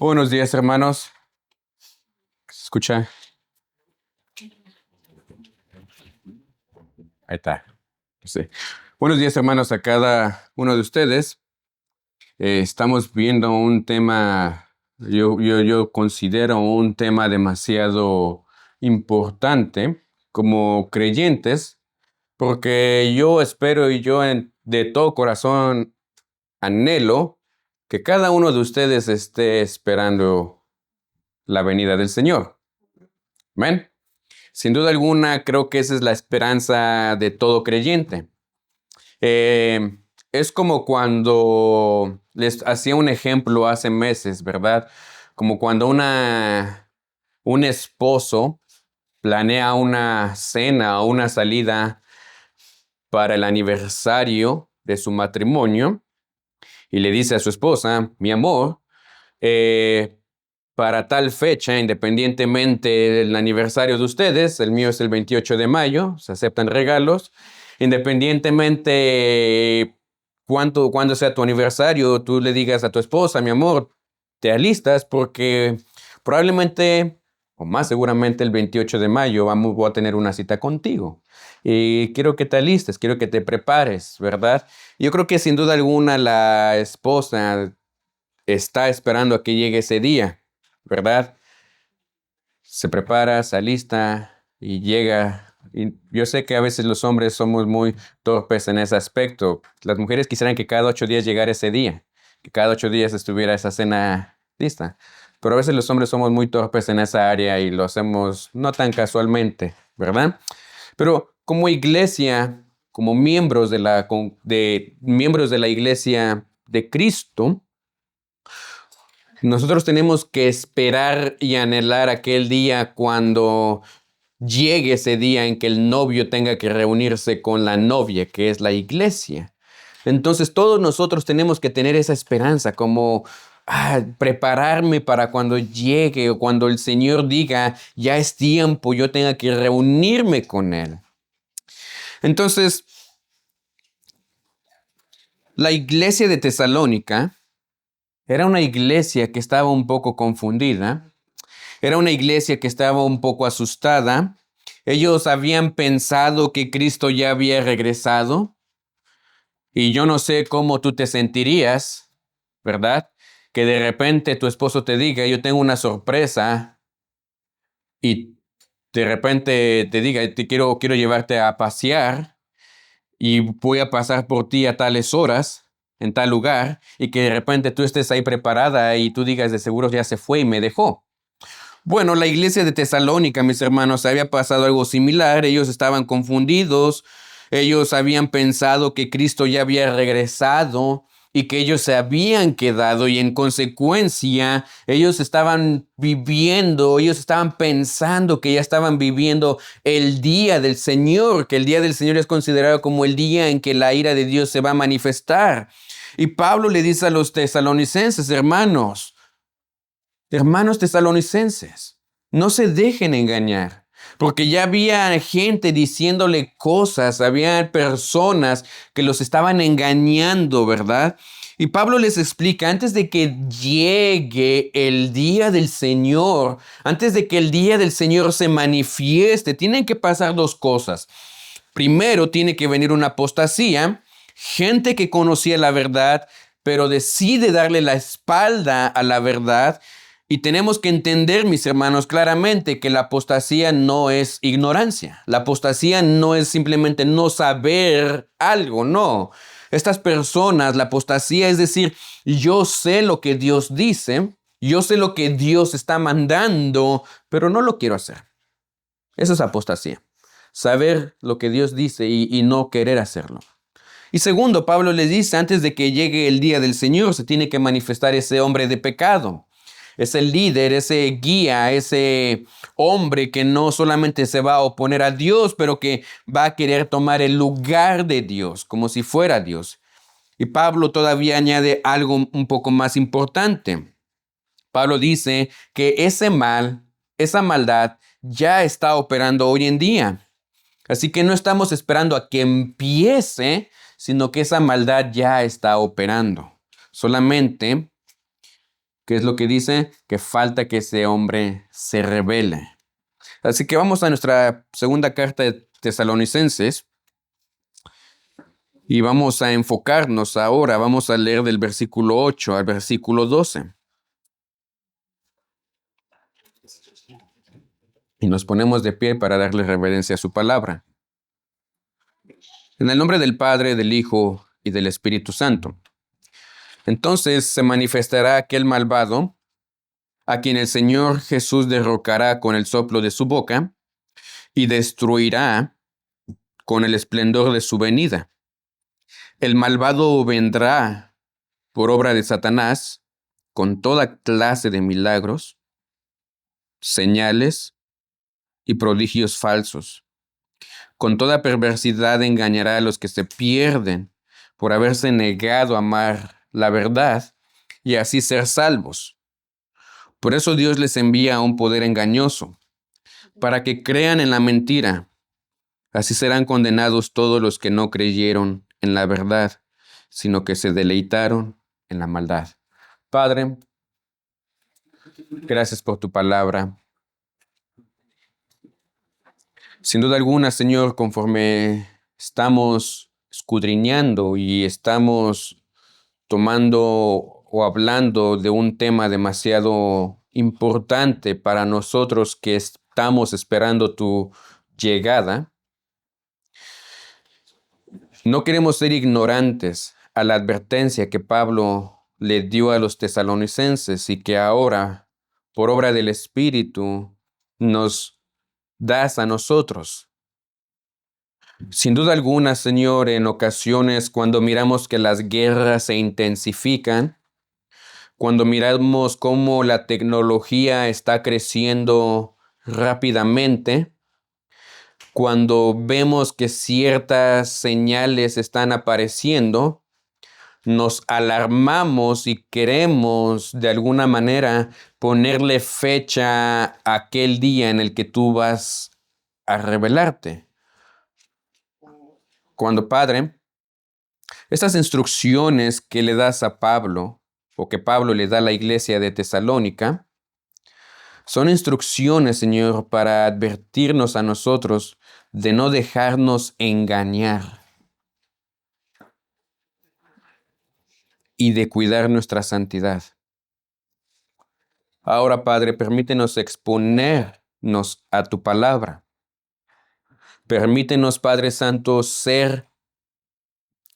Buenos días, hermanos. ¿Se escucha? Ahí está. Sí. Buenos días, hermanos, a cada uno de ustedes. Estamos viendo un tema, yo considero un tema demasiado importante como creyentes, porque yo espero y de todo corazón anhelo que cada uno de ustedes esté esperando la venida del Señor. Amén. Sin duda alguna, creo que esa es la esperanza de todo creyente. Eh, es como cuando les hacía un ejemplo hace meses, ¿verdad? Como cuando un esposo planea una cena o una salida para el aniversario de su matrimonio y le dice a su esposa: mi amor, para tal fecha, independientemente del aniversario de ustedes, el mío es el 28 de mayo, se aceptan regalos, independientemente cuándo sea tu aniversario, tú le digas a tu esposa: mi amor, te alistas porque probablemente, o más seguramente el 28 de mayo, voy a tener una cita contigo. Y quiero que te alistes, quiero que te prepares, ¿verdad? Yo creo que sin duda alguna la esposa está esperando a que llegue ese día, ¿verdad? Se prepara, se alista y llega. Y yo sé que a veces los hombres somos muy torpes en ese aspecto. Las mujeres quisieran que cada 8 días llegara ese día, que cada 8 días estuviera esa cena lista. Pero a veces los hombres somos muy torpes en esa área y lo hacemos no tan casualmente, ¿verdad? Pero como iglesia, como miembros de la iglesia de Cristo, nosotros tenemos que esperar y anhelar aquel día cuando llegue ese día en que el novio tenga que reunirse con la novia, que es la iglesia. Entonces todos nosotros tenemos que tener esa esperanza, como prepararme para cuando llegue o cuando el Señor diga: ya es tiempo, yo tenga que reunirme con Él. Entonces, la iglesia de Tesalónica era una iglesia que estaba un poco confundida. Era una iglesia que estaba un poco asustada. Ellos habían pensado que Cristo ya había regresado. Y yo no sé cómo tú te sentirías, ¿verdad? Que de repente tu esposo te diga: yo tengo una sorpresa. Y de repente te diga: quiero llevarte a pasear y voy a pasar por ti a tales horas, en tal lugar. Y que de repente tú estés ahí preparada y tú digas: de seguro ya se fue y me dejó. Bueno, la iglesia de Tesalónica, mis hermanos, había pasado algo similar. Ellos estaban confundidos. Ellos habían pensado que Cristo ya había regresado y que ellos se habían quedado, y en consecuencia ellos estaban pensando que ya estaban viviendo el día del Señor, que el día del Señor es considerado como el día en que la ira de Dios se va a manifestar. Y Pablo le dice a los tesalonicenses: hermanos tesalonicenses, no se dejen engañar, porque ya había gente diciéndole cosas, había personas que los estaban engañando, ¿verdad? Y Pablo les explica: antes de que llegue el día del Señor, antes de que el día del Señor se manifieste, tienen que pasar dos cosas. Primero, tiene que venir una apostasía, gente que conocía la verdad, pero decide darle la espalda a la verdad. Y tenemos que entender, mis hermanos, claramente que la apostasía no es ignorancia. La apostasía no es simplemente no saber algo, no. Estas personas, la apostasía es decir: yo sé lo que Dios dice, yo sé lo que Dios está mandando, pero no lo quiero hacer. Eso es apostasía. Saber lo que Dios dice y no querer hacerlo. Y segundo, Pablo les dice: antes de que llegue el día del Señor, se tiene que manifestar ese hombre de pecado. Ese líder, ese guía, ese hombre que no solamente se va a oponer a Dios, pero que va a querer tomar el lugar de Dios, como si fuera Dios. Y Pablo todavía añade algo un poco más importante. Pablo dice que esa maldad ya está operando hoy en día. Así que no estamos esperando a que empiece, sino que esa maldad ya está operando. Solamente ¿Qué es lo que dice? Que falta que ese hombre se revele. Así que vamos a nuestra segunda carta de Tesalonicenses y vamos a enfocarnos ahora. Vamos a leer del versículo 8 al versículo 12. Y nos ponemos de pie para darle reverencia a su palabra. En el nombre del Padre, del Hijo y del Espíritu Santo. Entonces se manifestará aquel malvado, a quien el Señor Jesús derrocará con el soplo de su boca y destruirá con el esplendor de su venida. El malvado vendrá por obra de Satanás con toda clase de milagros, señales y prodigios falsos. Con toda perversidad engañará a los que se pierden por haberse negado a amar la verdad y así ser salvos. Por eso Dios les envía un poder engañoso, para que crean en la mentira. Así serán condenados todos los que no creyeron en la verdad, sino que se deleitaron en la maldad. Padre, gracias por tu palabra. Sin duda alguna, Señor, conforme estamos escudriñando y estamos tomando o hablando de un tema demasiado importante para nosotros que estamos esperando tu llegada, no queremos ser ignorantes a la advertencia que Pablo le dio a los tesalonicenses y que ahora, por obra del Espíritu, nos das a nosotros. Sin duda alguna, Señor, en ocasiones cuando miramos que las guerras se intensifican, cuando miramos cómo la tecnología está creciendo rápidamente, cuando vemos que ciertas señales están apareciendo, nos alarmamos y queremos de alguna manera ponerle fecha a aquel día en el que tú vas a revelarte. Cuando, Padre, estas instrucciones que le das a Pablo, o que Pablo le da a la iglesia de Tesalónica, son instrucciones, Señor, para advertirnos a nosotros de no dejarnos engañar y de cuidar nuestra santidad. Ahora, Padre, permítenos exponernos a tu palabra. Permítenos, Padre Santo, ser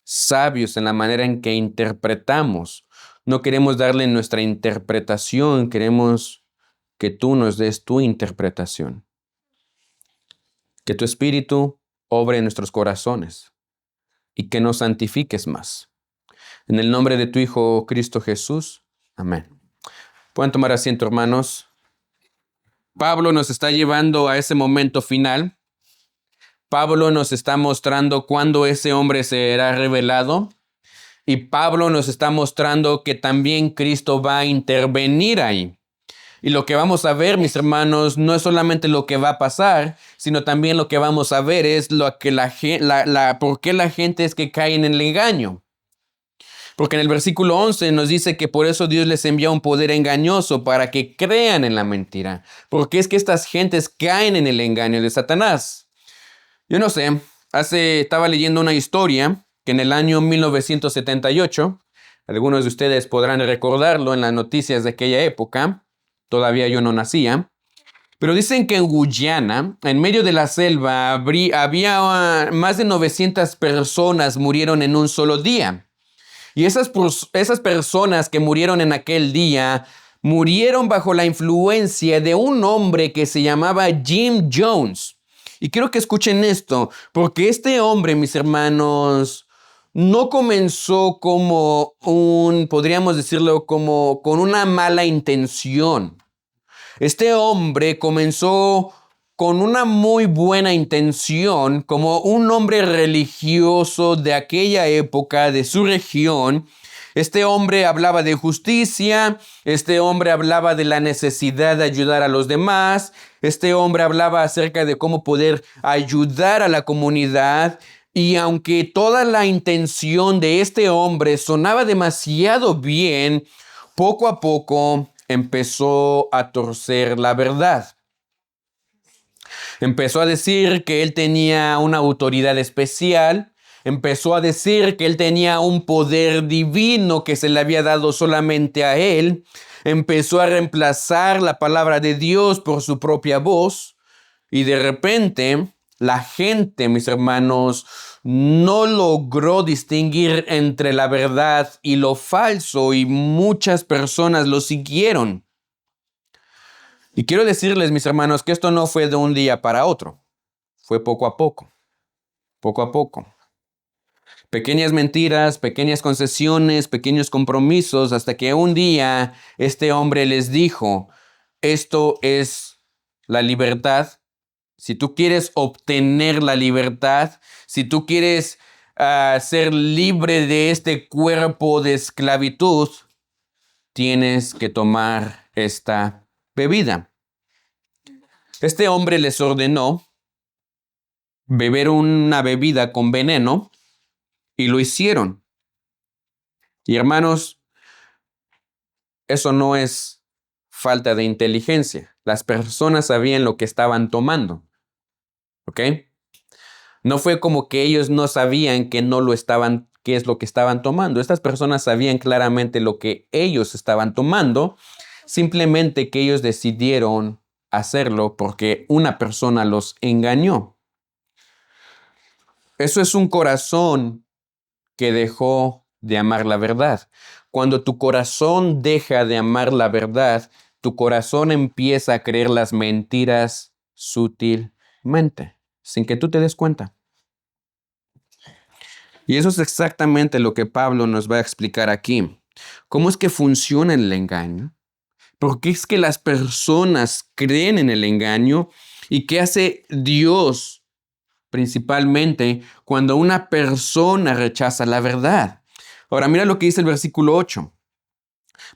sabios en la manera en que interpretamos. No queremos darle nuestra interpretación, queremos que tú nos des tu interpretación. Que tu Espíritu obre en nuestros corazones y que nos santifiques más. En el nombre de tu Hijo Cristo Jesús. Amén. Pueden tomar asiento, hermanos. Pablo nos está llevando a ese momento final. Pablo nos está mostrando cuándo ese hombre será revelado. Y Pablo nos está mostrando que también Cristo va a intervenir ahí. Y lo que vamos a ver, mis hermanos, no es solamente lo que va a pasar, sino también lo que vamos a ver es lo que por qué la gente es que cae en el engaño. Porque en el versículo 11 nos dice que por eso Dios les envía un poder engañoso para que crean en la mentira. Porque es que estas gentes caen en el engaño de Satanás. Yo no sé, estaba leyendo una historia que en el año 1978, algunos de ustedes podrán recordarlo en las noticias de aquella época, todavía yo no nacía, pero dicen que en Guyana, en medio de la selva, había más de 900 personas murieron en un solo día. Y esas personas que murieron en aquel día, murieron bajo la influencia de un hombre que se llamaba Jim Jones. Y quiero que escuchen esto, porque este hombre, mis hermanos, no comenzó como podríamos decirlo, como con una mala intención. Este hombre comenzó con una muy buena intención, como un hombre religioso de aquella época, de su región. Este hombre hablaba de justicia, este hombre hablaba de la necesidad de ayudar a los demás, este hombre hablaba acerca de cómo poder ayudar a la comunidad. Y aunque toda la intención de este hombre sonaba demasiado bien, poco a poco empezó a torcer la verdad. Empezó a decir que él tenía una autoridad especial. Empezó a decir que él tenía un poder divino que se le había dado solamente a él. Empezó a reemplazar la palabra de Dios por su propia voz. Y de repente, la gente, mis hermanos, no logró distinguir entre la verdad y lo falso, y muchas personas lo siguieron. Y quiero decirles, mis hermanos, que esto no fue de un día para otro. Fue poco a poco. Poco a poco. Pequeñas mentiras, pequeñas concesiones, pequeños compromisos, hasta que un día este hombre les dijo, esto es la libertad. Si tú quieres obtener la libertad, si tú quieres ser libre de este cuerpo de esclavitud, tienes que tomar esta bebida. Este hombre les ordenó beber una bebida con veneno y lo hicieron. Y hermanos, eso no es falta de inteligencia. Las personas sabían lo que estaban tomando. ¿Ok? No fue como que ellos no sabían que no lo estaban, qué es lo que estaban tomando. Estas personas sabían claramente lo que ellos estaban tomando, simplemente que ellos decidieron hacerlo porque una persona los engañó. Eso es un corazón que dejó de amar la verdad. Cuando tu corazón deja de amar la verdad, tu corazón empieza a creer las mentiras sutilmente, sin que tú te des cuenta. Y eso es exactamente lo que Pablo nos va a explicar aquí. ¿Cómo es que funciona el engaño? ¿Por qué es que las personas creen en el engaño? ¿Y qué hace Dios principalmente cuando una persona rechaza la verdad? Ahora, mira lo que dice el versículo 8.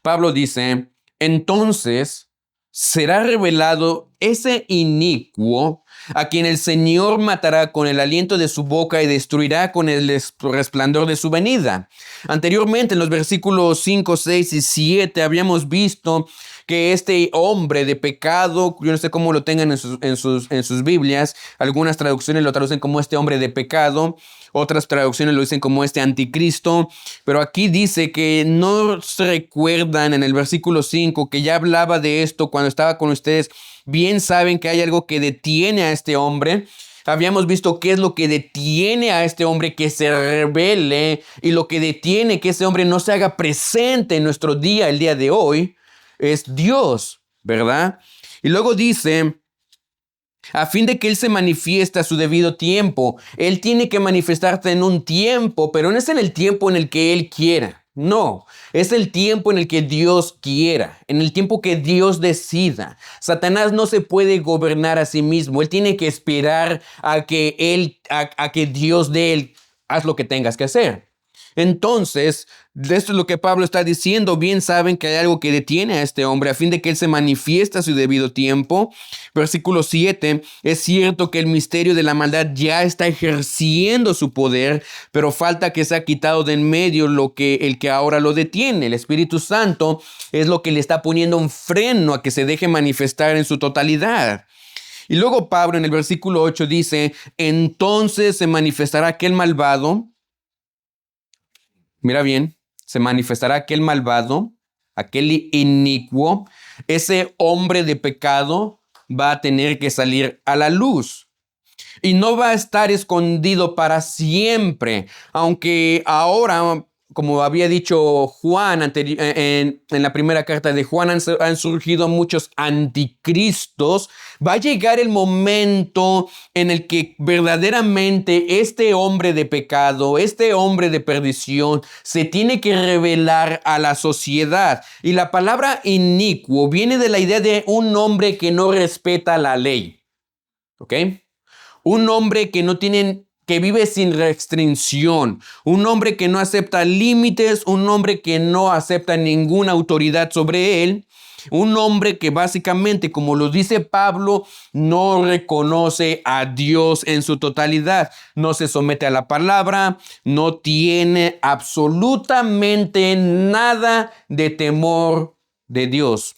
Pablo dice, entonces será revelado ese inicuo a quien el Señor matará con el aliento de su boca y destruirá con el resplandor de su venida. Anteriormente, en los versículos 5, 6 y 7, habíamos visto que este hombre de pecado, yo no sé cómo lo tengan en sus Biblias, algunas traducciones lo traducen como este hombre de pecado, otras traducciones lo dicen como este anticristo, pero aquí dice que no se recuerdan en el versículo 5 que ya hablaba de esto cuando estaba con ustedes. Bien saben que hay algo que detiene a este hombre. Habíamos visto qué es lo que detiene a este hombre que se rebele y lo que detiene que ese hombre no se haga presente en nuestro día, el día de hoy, es Dios, ¿verdad? Y luego dice, a fin de que Él se manifieste a su debido tiempo. Él tiene que manifestarse en un tiempo, pero no es en el tiempo en el que Él quiera. No, es el tiempo en el que Dios quiera, en el tiempo que Dios decida. Satanás no se puede gobernar a sí mismo. Él tiene que esperar a que Dios dé él, haz lo que tengas que hacer. Entonces, esto es lo que Pablo está diciendo. Bien saben que hay algo que detiene a este hombre a fin de que él se manifieste a su debido tiempo. Versículo 7, es cierto que el misterio de la maldad ya está ejerciendo su poder, pero falta que sea quitado de en medio el que ahora lo detiene. El Espíritu Santo es lo que le está poniendo un freno a que se deje manifestar en su totalidad. Y luego Pablo en el versículo 8 dice, entonces se manifestará aquel malvado. Mira bien, se manifestará aquel malvado, aquel inicuo, ese hombre de pecado va a tener que salir a la luz. Y no va a estar escondido para siempre, aunque ahora, como había dicho Juan en la primera carta de Juan, han surgido muchos anticristos. Va a llegar el momento en el que verdaderamente este hombre de pecado, este hombre de perdición, se tiene que revelar a la sociedad. Y la palabra inicuo viene de la idea de un hombre que no respeta la ley. ¿Ok? Un hombre que vive sin restricción, un hombre que no acepta límites, un hombre que no acepta ninguna autoridad sobre él. Un hombre que básicamente, como lo dice Pablo, no reconoce a Dios en su totalidad, no se somete a la palabra, no tiene absolutamente nada de temor de Dios.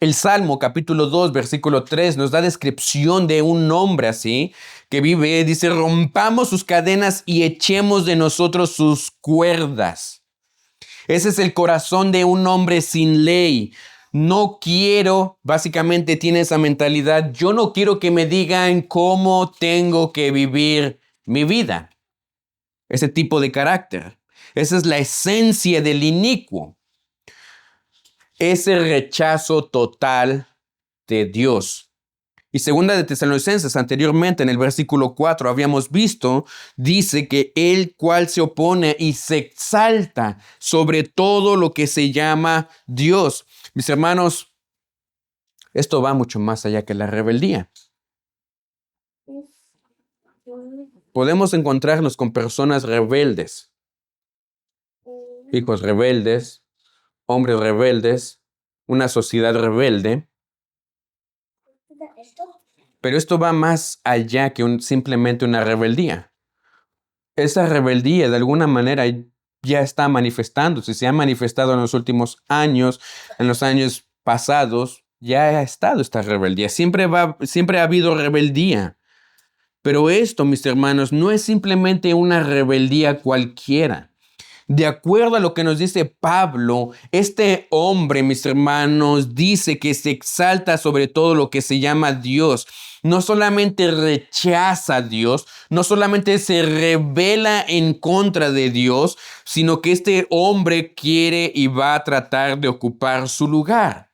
El Salmo capítulo 2, versículo 3 nos da descripción de un hombre así que vive, dice, rompamos sus cadenas y echemos de nosotros sus cuerdas. Ese es el corazón de un hombre sin ley. No quiero, básicamente tiene esa mentalidad, yo no quiero que me digan cómo tengo que vivir mi vida. Ese tipo de carácter. Esa es la esencia del inicuo. Ese rechazo total de Dios. Y segunda de Tesalonicenses, anteriormente en el versículo 4 habíamos visto, dice que el cual se opone y se exalta sobre todo lo que se llama Dios. Mis hermanos, esto va mucho más allá que la rebeldía. Podemos encontrarnos con personas rebeldes, hijos rebeldes, hombres rebeldes, una sociedad rebelde. Pero esto va más allá que simplemente una rebeldía. Esa rebeldía de alguna manera ya está manifestándose, se ha manifestado en los últimos años, en los años pasados, ya ha estado esta rebeldía. Siempre ha habido rebeldía. Pero esto, mis hermanos, no es simplemente una rebeldía cualquiera. De acuerdo a lo que nos dice Pablo, este hombre, mis hermanos, dice que se exalta sobre todo lo que se llama Dios. No solamente rechaza a Dios, no solamente se rebela en contra de Dios, sino que este hombre quiere y va a tratar de ocupar su lugar.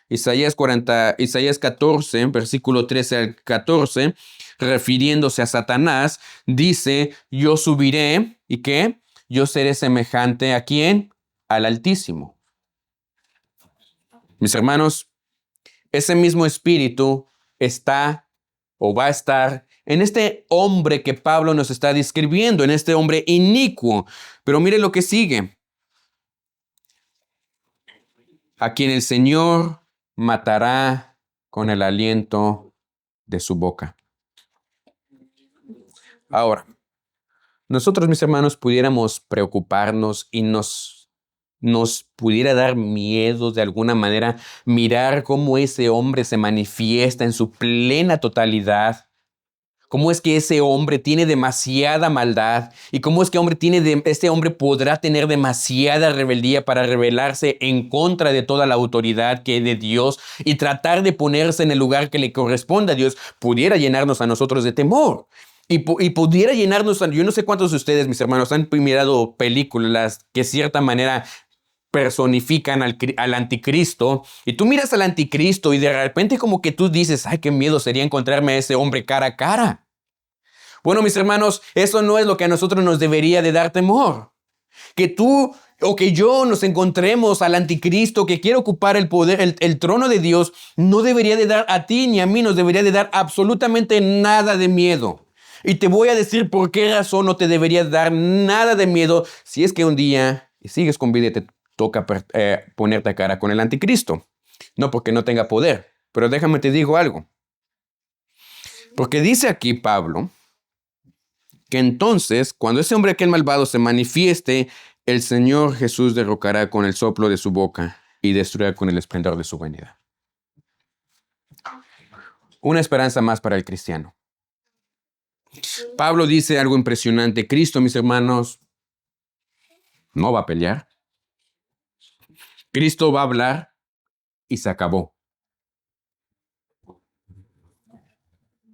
Isaías 14, versículo 13 al 14, refiriéndose a Satanás, dice, yo subiré, ¿y qué? Yo seré semejante ¿a quién? Al Altísimo. Mis hermanos, ese mismo espíritu está o va a estar en este hombre que Pablo nos está describiendo, en este hombre inicuo. Pero mire lo que sigue. A quien el Señor matará con el aliento de su boca. Ahora, nosotros, mis hermanos, pudiéramos preocuparnos y nos pudiera dar miedo de alguna manera mirar cómo ese hombre se manifiesta en su plena totalidad. Cómo es que ese hombre tiene demasiada maldad y cómo es que este hombre podrá tener demasiada rebeldía para rebelarse en contra de toda la autoridad que es de Dios y tratar de ponerse en el lugar que le corresponde a Dios. Pudiera llenarnos a nosotros de temor. Y pudiera llenarnos, yo no sé cuántos de ustedes, mis hermanos, han mirado películas que de cierta manera personifican al anticristo, y tú miras al anticristo y de repente como que tú dices, ay, qué miedo sería encontrarme a ese hombre cara a cara. Bueno, mis hermanos, eso no es lo que a nosotros nos debería de dar temor. Que tú o que yo nos encontremos al anticristo que quiere ocupar el poder, el trono de Dios, no debería de dar a ti ni a mí, nos debería de dar absolutamente nada de miedo. Y te voy a decir por qué razón no te debería dar nada de miedo si es que un día sigues con vida y te toca ponerte a cara con el anticristo. No porque no tenga poder, pero déjame te digo algo. Porque dice aquí Pablo que entonces, cuando ese hombre aquel malvado se manifieste, el Señor Jesús derrocará con el soplo de su boca y destruirá con el esplendor de su venida. Una esperanza más para el cristiano. Pablo dice algo impresionante. Cristo, mis hermanos, no va a pelear. Cristo va a hablar y se acabó.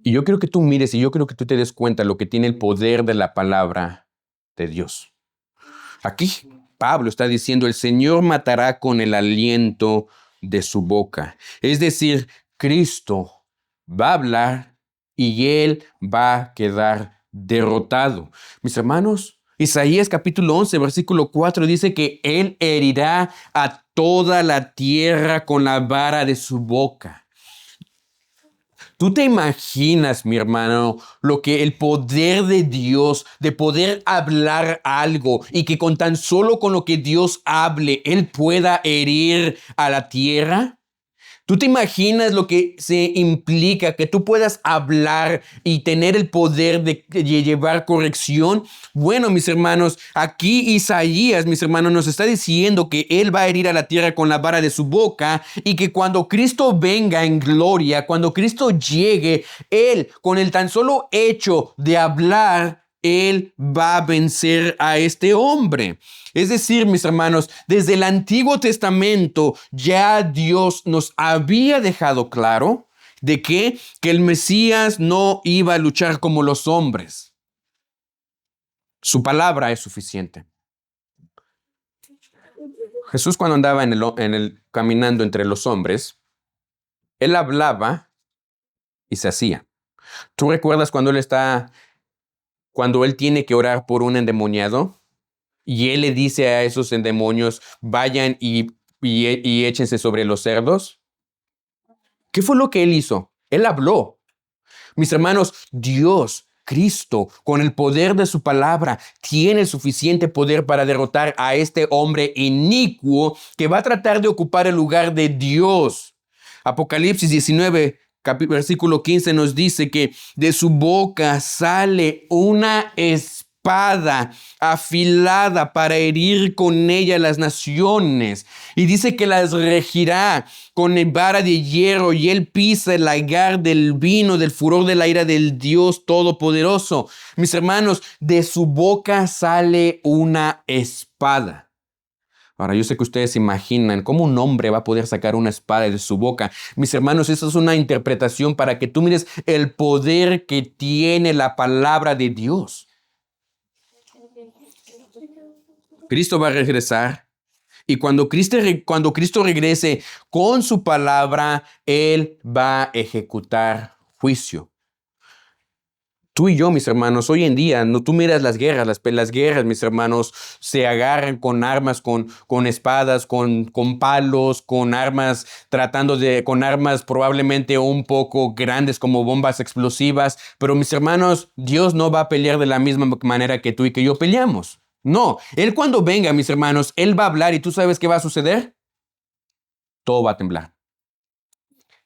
Y yo quiero que tú mires y yo quiero que tú te des cuenta de lo que tiene el poder de la palabra de Dios. Aquí Pablo está diciendo, el Señor matará con el aliento de su boca. Es decir, Cristo va a hablar y Él va a quedar derrotado. Mis hermanos, Isaías capítulo 11, versículo 4 dice que Él herirá a toda la tierra con la vara de su boca. ¿Tú te imaginas, mi hermano, lo que el poder de Dios, de poder hablar algo y que con tan solo con lo que Dios hable, Él pueda herir a la tierra? ¿Tú te imaginas lo que se implica que tú puedas hablar y tener el poder de llevar corrección? Bueno, mis hermanos, aquí Isaías, mis hermanos, nos está diciendo que Él va a herir a la tierra con la vara de su boca y que cuando Cristo venga en gloria, cuando Cristo llegue, Él, con el tan solo hecho de hablar, Él va a vencer a este hombre. Es decir, mis hermanos, desde el Antiguo Testamento ya Dios nos había dejado claro de que el Mesías no iba a luchar como los hombres. Su palabra es suficiente. Jesús, cuando andaba caminando entre los hombres, Él hablaba y se hacía. ¿Tú recuerdas cuando Él tiene que orar por un endemoniado? Y Él le dice a esos endemonios, vayan y échense sobre los cerdos. ¿Qué fue lo que Él hizo? Él habló. Mis hermanos, Dios, Cristo, con el poder de su palabra, tiene el suficiente poder para derrotar a este hombre inicuo que va a tratar de ocupar el lugar de Dios. Apocalipsis 19, versículo 15 nos dice que de su boca sale una espada afilada para herir con ella las naciones. Y dice que las regirá con vara de hierro y él pisa el lagar del vino del furor de la ira del Dios Todopoderoso. Mis hermanos, de su boca sale una espada. Ahora, yo sé que ustedes se imaginan cómo un hombre va a poder sacar una espada de su boca. Mis hermanos, esa es una interpretación para que tú mires el poder que tiene la palabra de Dios. Cristo va a regresar y cuando Cristo regrese con su palabra, Él va a ejecutar juicio. Tú y yo, mis hermanos, hoy en día, no, tú miras las guerras, las guerras, mis hermanos, se agarran con armas, con espadas, con palos, con armas, con armas probablemente un poco grandes como bombas explosivas. Pero mis hermanos, Dios no va a pelear de la misma manera que tú y que yo peleamos. No, Él cuando venga, mis hermanos, Él va a hablar y ¿tú sabes qué va a suceder? Todo va a temblar.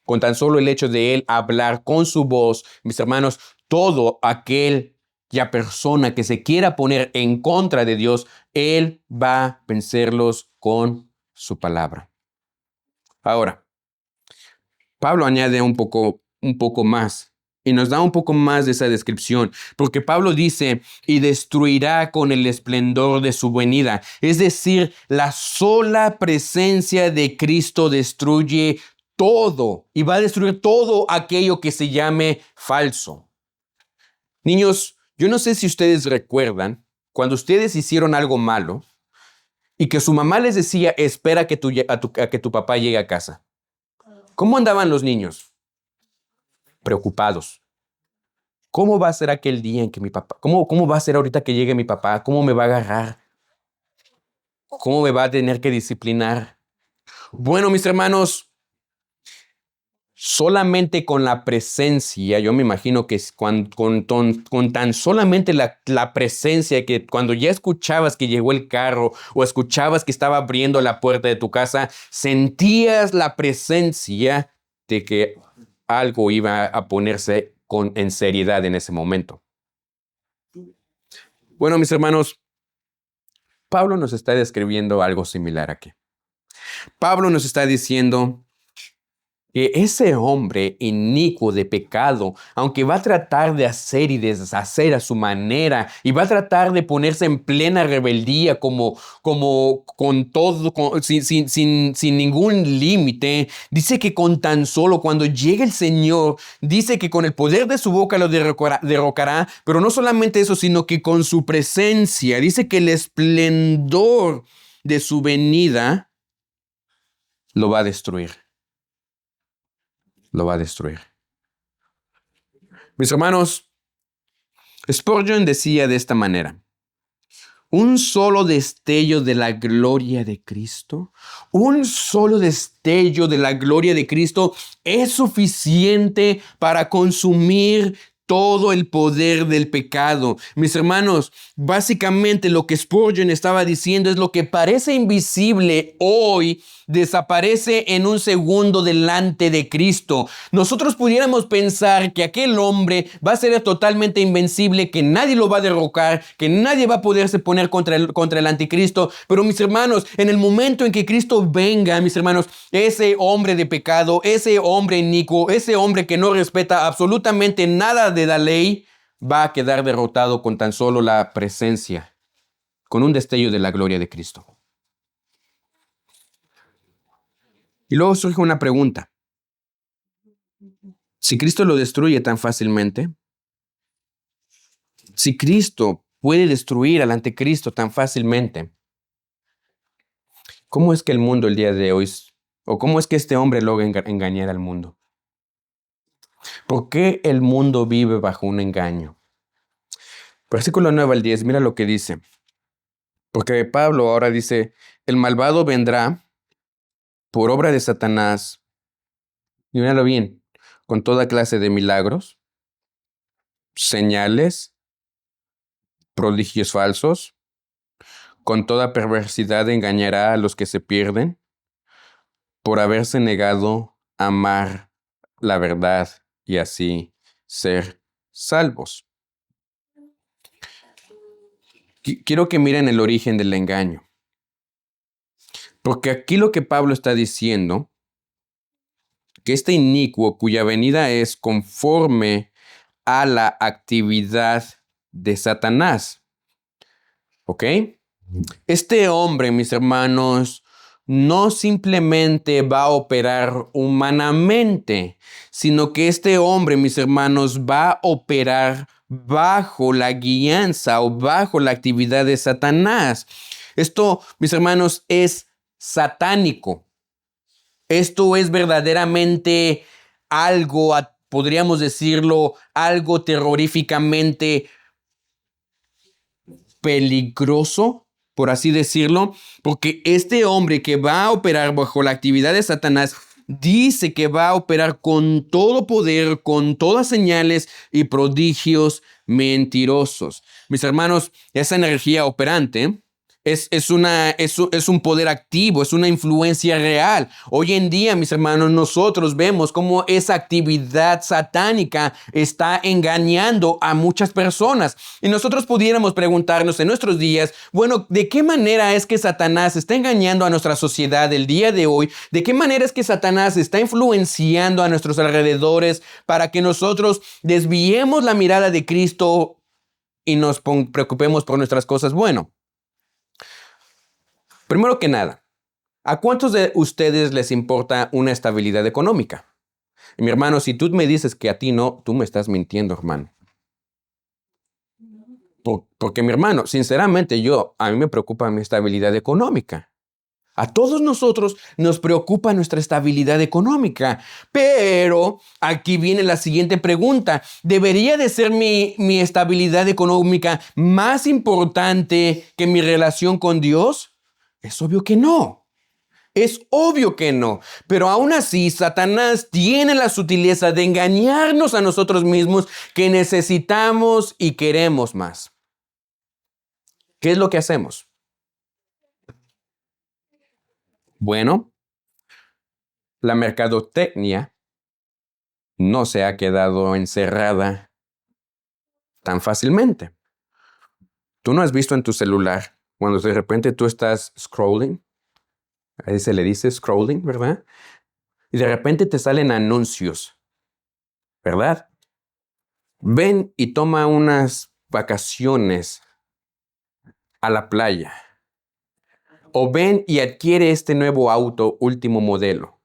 Con tan solo el hecho de Él hablar con su voz, mis hermanos, todo aquella persona que se quiera poner en contra de Dios, Él va a vencerlos con su palabra. Ahora, Pablo añade un poco más y nos da un poco más de esa descripción, porque Pablo dice, y destruirá con el esplendor de su venida. Es decir, la sola presencia de Cristo destruye todo y va a destruir todo aquello que se llame falso. Niños, yo no sé si ustedes recuerdan cuando ustedes hicieron algo malo y que su mamá les decía, espera a que tu papá llegue a casa. ¿Cómo andaban los niños? Preocupados. ¿Cómo va a ser aquel día en que mi papá, cómo va a ser ahorita que llegue mi papá? ¿Cómo me va a agarrar? ¿Cómo me va a tener que disciplinar? Bueno, mis hermanos, solamente con la presencia, yo me imagino que con tan solamente la presencia que cuando ya escuchabas que llegó el carro o escuchabas que estaba abriendo la puerta de tu casa, sentías la presencia de que algo iba a ponerse en seriedad en ese momento. Bueno, mis hermanos, Pablo nos está describiendo algo similar aquí. Pablo nos está diciendo que ese hombre inicuo de pecado, aunque va a tratar de hacer y deshacer a su manera y va a tratar de ponerse en plena rebeldía como con todo, sin ningún límite, dice que con tan solo cuando llegue el Señor, dice que con el poder de su boca lo derrocará, pero no solamente eso, sino que con su presencia, dice que el esplendor de su venida lo va a destruir. Lo va a destruir. Mis hermanos, Spurgeon decía de esta manera: un solo destello de la gloria de Cristo, un solo destello de la gloria de Cristo es suficiente para consumir todo el poder del pecado. Mis hermanos, básicamente lo que Spurgeon estaba diciendo es lo que parece invisible hoy desaparece en un segundo delante de Cristo. Nosotros pudiéramos pensar que aquel hombre va a ser totalmente invencible, que nadie lo va a derrocar, que nadie va a poderse poner contra el anticristo. Pero mis hermanos, en el momento en que Cristo venga, mis hermanos, ese hombre de pecado, ese hombre inicuo, ese hombre que no respeta absolutamente nada de la ley, va a quedar derrotado con tan solo la presencia, con un destello de la gloria de Cristo. Y luego surge una pregunta. Si Cristo lo destruye tan fácilmente, si Cristo puede destruir al anticristo tan fácilmente, ¿cómo es que el mundo el día de hoy, o cómo es que este hombre logra engañar al mundo? ¿Por qué el mundo vive bajo un engaño? Versículo 9 al 10, mira lo que dice. Porque Pablo ahora dice, el malvado vendrá por obra de Satanás, y míralo bien, con toda clase de milagros, señales, prodigios falsos, con toda perversidad engañará a los que se pierden por haberse negado a amar la verdad y así ser salvos. Quiero que miren el origen del engaño. Porque aquí lo que Pablo está diciendo, que este inicuo cuya venida es conforme a la actividad de Satanás. ¿Ok? Este hombre, mis hermanos, no simplemente va a operar humanamente, sino que este hombre, mis hermanos, va a operar bajo la guianza o bajo la actividad de Satanás. Esto, mis hermanos, es satánico. Esto es verdaderamente algo, podríamos decirlo, algo terroríficamente peligroso, por así decirlo, porque este hombre que va a operar bajo la actividad de Satanás dice que va a operar con todo poder, con todas señales y prodigios mentirosos. Mis hermanos, esa energía operante es un poder activo, es una influencia real. Hoy en día, mis hermanos, nosotros vemos cómo esa actividad satánica está engañando a muchas personas. Y nosotros pudiéramos preguntarnos en nuestros días, bueno, ¿de qué manera es que Satanás está engañando a nuestra sociedad el día de hoy? ¿De qué manera es que Satanás está influenciando a nuestros alrededores para que nosotros desviemos la mirada de Cristo y nos preocupemos por nuestras cosas? Bueno, primero que nada, ¿a cuántos de ustedes les importa una estabilidad económica? Y mi hermano, si tú me dices que a ti no, tú me estás mintiendo, hermano. Porque mi hermano, sinceramente a mí me preocupa mi estabilidad económica. A todos nosotros nos preocupa nuestra estabilidad económica. Pero aquí viene la siguiente pregunta. ¿Debería de ser mi estabilidad económica más importante que mi relación con Dios? Es obvio que no. Es obvio que no. Pero aún así, Satanás tiene la sutileza de engañarnos a nosotros mismos que necesitamos y queremos más. ¿Qué es lo que hacemos? Bueno, la mercadotecnia no se ha quedado encerrada tan fácilmente. ¿Tú no has visto en tu celular cuando de repente tú estás scrolling? Ahí se le dice scrolling, ¿verdad? Y de repente te salen anuncios, ¿verdad? Ven y toma unas vacaciones a la playa. O ven y adquiere este nuevo auto último modelo.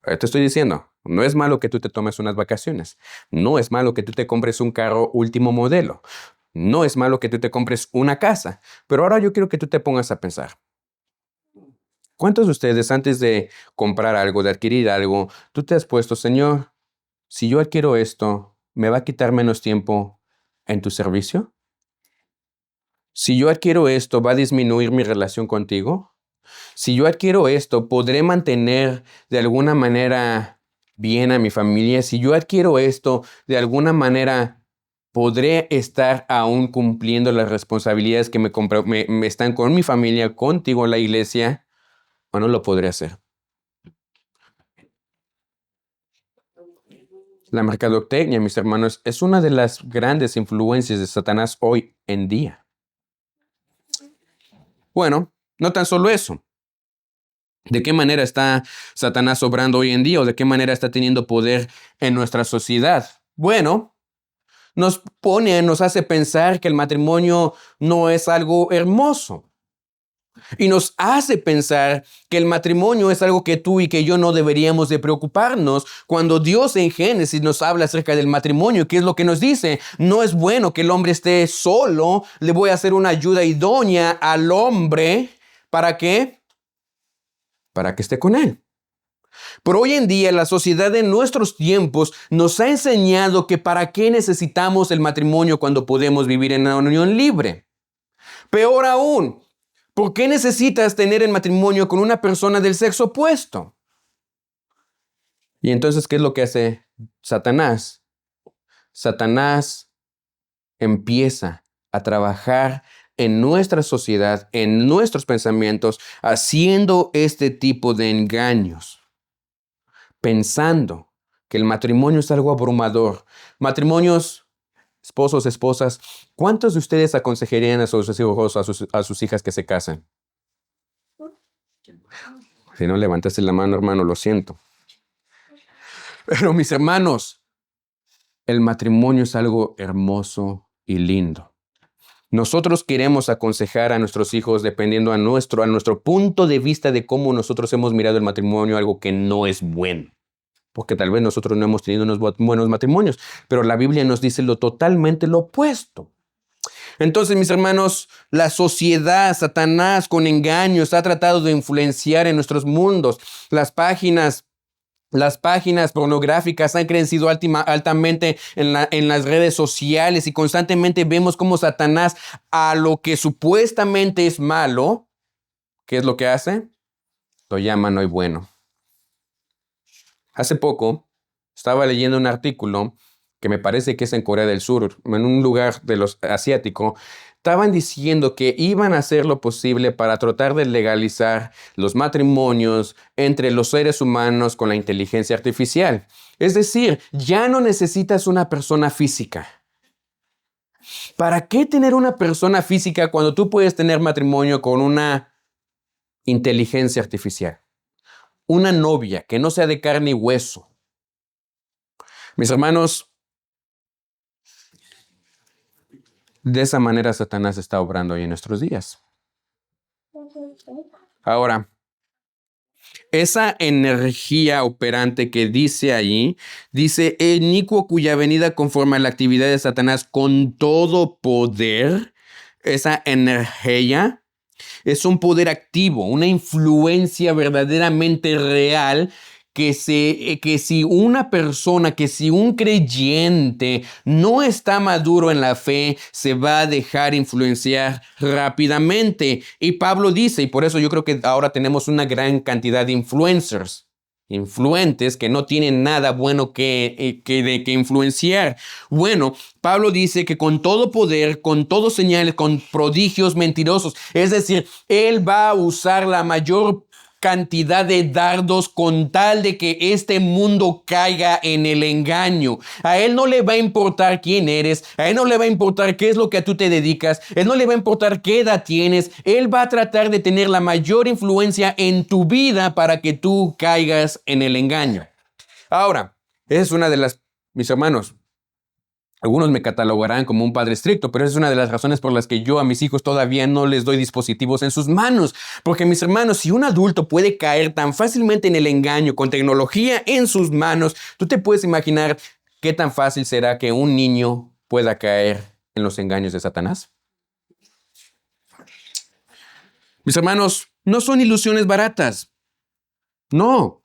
Te estoy diciendo, no es malo que tú te tomes unas vacaciones. No es malo que tú te compres un carro último modelo. No es malo que tú te compres una casa. Pero ahora yo quiero que tú te pongas a pensar. ¿Cuántos de ustedes antes de comprar algo, de adquirir algo, tú te has puesto, Señor, si yo adquiero esto, ¿me va a quitar menos tiempo en tu servicio? Si yo adquiero esto, ¿va a disminuir mi relación contigo? Si yo adquiero esto, ¿podré mantener de alguna manera bien a mi familia? Si yo adquiero esto, de alguna manera, ¿podré estar aún cumpliendo las responsabilidades que me están con mi familia, contigo, la iglesia? ¿O no lo podré hacer? La mercadotecnia, mis hermanos, es una de las grandes influencias de Satanás hoy en día. Bueno, no tan solo eso. ¿De qué manera está Satanás obrando hoy en día o de qué manera está teniendo poder en nuestra sociedad? Bueno, nos hace pensar que el matrimonio no es algo hermoso. Y nos hace pensar que el matrimonio es algo que tú y que yo no deberíamos de preocuparnos, cuando Dios en Génesis nos habla acerca del matrimonio. ¿Qué es lo que nos dice? No es bueno que el hombre esté solo, le voy a hacer una ayuda idónea al hombre. ¿Para qué? Para que esté con él. Pero hoy en día la sociedad de nuestros tiempos nos ha enseñado que para qué necesitamos el matrimonio cuando podemos vivir en una unión libre. Peor aún, ¿por qué necesitas tener el matrimonio con una persona del sexo opuesto? Y entonces, ¿qué es lo que hace Satanás? Satanás empieza a trabajar en nuestra sociedad, en nuestros pensamientos, haciendo este tipo de engaños, pensando que el matrimonio es algo abrumador. Matrimonios, esposos, esposas, ¿cuántos de ustedes aconsejarían a sus hijos, a sus hijas que se casen? Si no levantaste la mano, hermano, lo siento. Pero mis hermanos, el matrimonio es algo hermoso y lindo. Nosotros queremos aconsejar a nuestros hijos dependiendo a nuestro punto de vista de cómo nosotros hemos mirado el matrimonio, algo que no es bueno. Porque tal vez nosotros no hemos tenido unos buenos matrimonios, pero la Biblia nos dice totalmente lo opuesto. Entonces, mis hermanos, la sociedad, Satanás, con engaños, ha tratado de influenciar en nuestros mundos. Las páginas pornográficas han crecido altamente en las redes sociales y constantemente vemos cómo Satanás, a lo que supuestamente es malo, ¿qué es lo que hace? Lo llama no bueno. Hace poco estaba leyendo un artículo que me parece que es en Corea del Sur, en un lugar de los asiático. Estaban diciendo que iban a hacer lo posible para tratar de legalizar los matrimonios entre los seres humanos con la inteligencia artificial. Es decir, ya no necesitas una persona física. ¿Para qué tener una persona física cuando tú puedes tener matrimonio con una inteligencia artificial? Una novia que no sea de carne y hueso. Mis hermanos, de esa manera Satanás está obrando hoy en nuestros días. Ahora, esa energía operante que dice allí, dice inicuo cuya venida conforme a la actividad de Satanás con todo poder, esa energía es un poder activo, una influencia verdaderamente real que si una persona, que si un creyente no está maduro en la fe, se va a dejar influenciar rápidamente. Y Pablo dice, y por eso yo creo que ahora tenemos una gran cantidad de influentes que no tienen nada bueno que influenciar. Bueno, Pablo dice que con todo poder, con todos señales, con prodigios mentirosos, es decir, él va a usar la mayor cantidad de dardos con tal de que este mundo caiga en el engaño. A él no le va a importar quién eres, a él no le va a importar qué es lo que tú te dedicas, a él no le va a importar qué edad tienes, él va a tratar de tener la mayor influencia en tu vida para que tú caigas en el engaño. Ahora, esa es una de las, mis hermanos, algunos me catalogarán como un padre estricto, pero esa es una de las razones por las que yo a mis hijos todavía no les doy dispositivos en sus manos. Porque, mis hermanos, si un adulto puede caer tan fácilmente en el engaño con tecnología en sus manos, tú te puedes imaginar qué tan fácil será que un niño pueda caer en los engaños de Satanás. Mis hermanos, no son ilusiones baratas. No.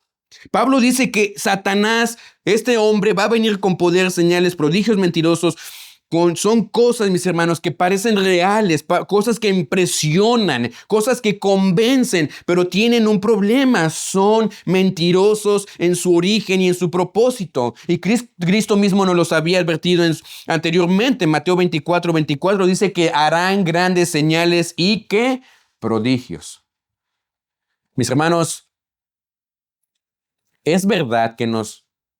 Pablo dice que Satanás, este hombre, va a venir con poder, señales, prodigios mentirosos, son cosas, mis hermanos, que parecen reales, cosas que impresionan, cosas que convencen, pero tienen un problema. Son mentirosos en su origen y en su propósito. Y Cristo mismo nos los había advertido anteriormente. Mateo 24:24 dice que harán grandes señales y que prodigios. Mis hermanos, es verdad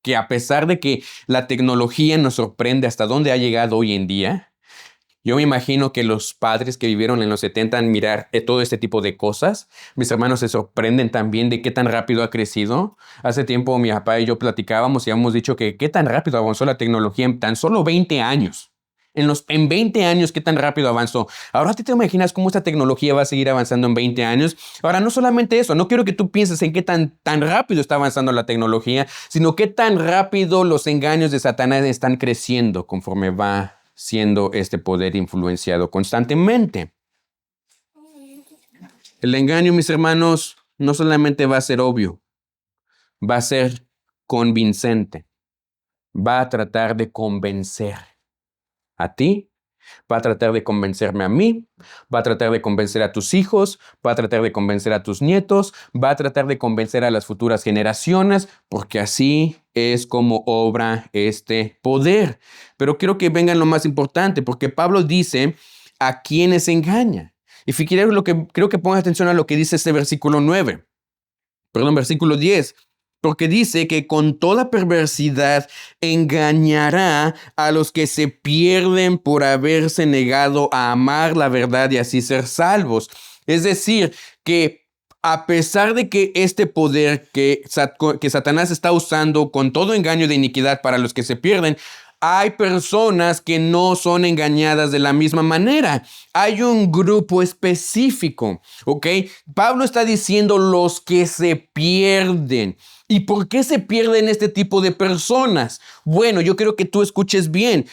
que a pesar de que la tecnología nos sorprende hasta dónde ha llegado hoy en día, yo me imagino que los padres que vivieron en los 70 al mirar todo este tipo de cosas, mis hermanos se sorprenden también de qué tan rápido ha crecido. Hace tiempo mi papá y yo platicábamos y hemos dicho que qué tan rápido avanzó la tecnología en tan solo 20 años. En 20 años, ¿qué tan rápido avanzó? Ahora te imaginas cómo esta tecnología va a seguir avanzando en 20 años. Ahora, no solamente eso, no quiero que tú pienses en qué tan rápido está avanzando la tecnología, sino qué tan rápido los engaños de Satanás están creciendo conforme va siendo este poder influenciado constantemente. El engaño, mis hermanos, no solamente va a ser obvio, va a ser convincente. Va a tratar de convencer a ti, va a tratar de convencerme a mí, va a tratar de convencer a tus hijos, va a tratar de convencer a tus nietos, va a tratar de convencer a las futuras generaciones, porque así es como obra este poder. Pero quiero que vengan lo más importante, porque Pablo dice a quienes engaña. Y si quieres, creo que pongas atención a lo que dice este versículo 10. Porque dice que con toda perversidad engañará a los que se pierden por haberse negado a amar la verdad y así ser salvos. Es decir, que a pesar de que este poder que Satanás está usando con todo engaño de iniquidad para los que se pierden, hay personas que no son engañadas de la misma manera. Hay un grupo específico, ¿ok? Pablo está diciendo los que se pierden. ¿Y por qué se pierden este tipo de personas? Bueno, yo quiero que tú escuches bien.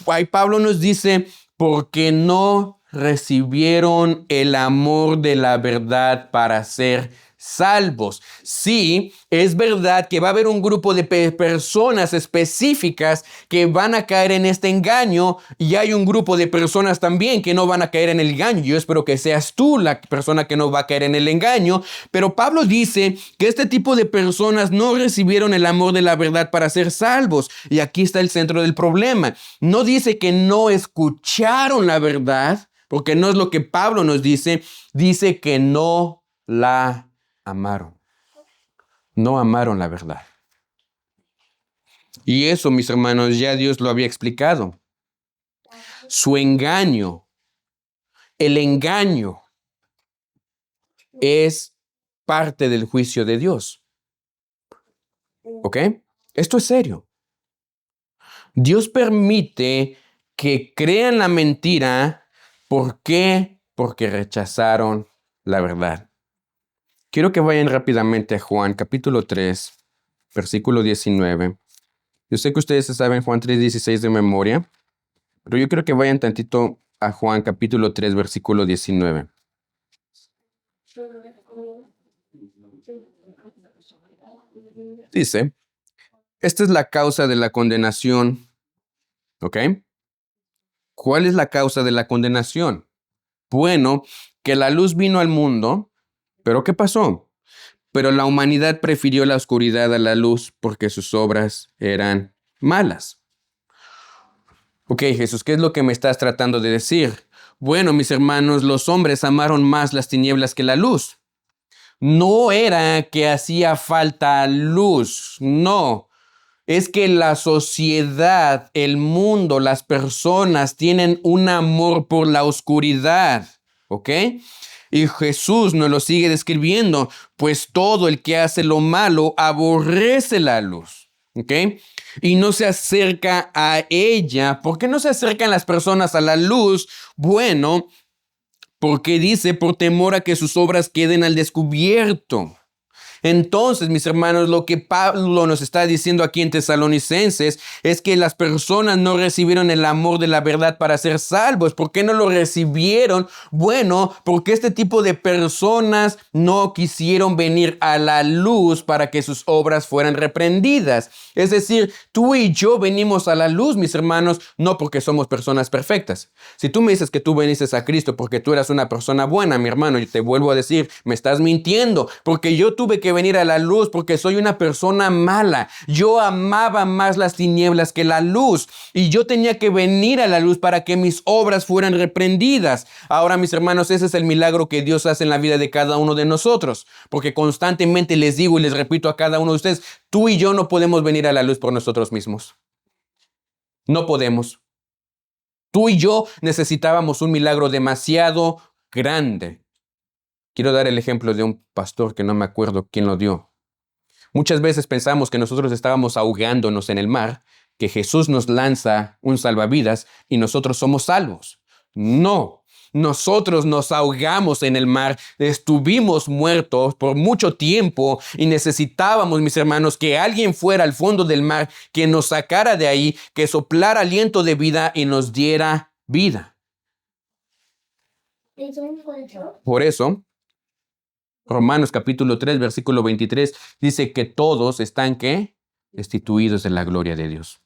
Ahí Pablo nos dice, porque no recibieron el amor de la verdad para ser salvos. Sí, es verdad que va a haber un grupo de personas específicas que van a caer en este engaño y hay un grupo de personas también que no van a caer en el engaño. Yo espero que seas tú la persona que no va a caer en el engaño, pero Pablo dice que este tipo de personas no recibieron el amor de la verdad para ser salvos. Y aquí está el centro del problema. No dice que no escucharon la verdad, porque no es lo que Pablo nos dice. Dice que no la amaron. No amaron la verdad. Y eso, mis hermanos, ya Dios lo había explicado. Su engaño, el engaño, es parte del juicio de Dios. ¿Ok? Esto es serio. Dios permite que crean la mentira. ¿Por qué? Porque rechazaron la verdad. Quiero que vayan rápidamente a Juan capítulo 3, versículo 19. Yo sé que ustedes saben Juan 3:16 de memoria, pero yo quiero que vayan tantito a Juan capítulo 3, versículo 19. Dice, esta es la causa de la condenación. ¿Ok? ¿Cuál es la causa de la condenación? Bueno, que la luz vino al mundo, pero ¿qué pasó? Pero la humanidad prefirió la oscuridad a la luz porque sus obras eran malas. Ok, Jesús, ¿qué es lo que me estás tratando de decir? Bueno, mis hermanos, los hombres amaron más las tinieblas que la luz. No era que hacía falta luz, no. Es que la sociedad, el mundo, las personas tienen un amor por la oscuridad, ¿ok? Y Jesús nos lo sigue describiendo, pues todo el que hace lo malo aborrece la luz, ¿ok? Y no se acerca a ella. ¿Por qué no se acercan las personas a la luz? Bueno, porque dice, por temor a que sus obras queden al descubierto. Entonces, mis hermanos, lo que Pablo nos está diciendo aquí en Tesalonicenses es que las personas no recibieron el amor de la verdad para ser salvos. ¿Por qué no lo recibieron? Bueno, porque este tipo de personas no quisieron venir a la luz para que sus obras fueran reprendidas. Es decir, tú y yo venimos a la luz, mis hermanos, no porque somos personas perfectas. Si tú me dices que tú viniste a Cristo porque tú eras una persona buena, mi hermano, yo te vuelvo a decir, me estás mintiendo, porque yo tuve que venir a la luz porque soy una persona mala. Yo amaba más las tinieblas que la luz y yo tenía que venir a la luz para que mis obras fueran reprendidas. Ahora, mis hermanos, ese es el milagro que Dios hace en la vida de cada uno de nosotros, porque constantemente les digo y les repito a cada uno de ustedes, tú y yo no podemos venir a la luz por nosotros mismos. No podemos. Tú y yo necesitábamos un milagro demasiado grande. Quiero dar el ejemplo de un pastor que no me acuerdo quién lo dio. Muchas veces pensamos que nosotros estábamos ahogándonos en el mar, que Jesús nos lanza un salvavidas y nosotros somos salvos. No, nosotros nos ahogamos en el mar, estuvimos muertos por mucho tiempo y necesitábamos, mis hermanos, que alguien fuera al fondo del mar, que nos sacara de ahí, que soplara aliento de vida y nos diera vida. Por eso, Romanos capítulo 3, versículo 23, dice que todos están, ¿qué? Destituidos de la gloria de Dios.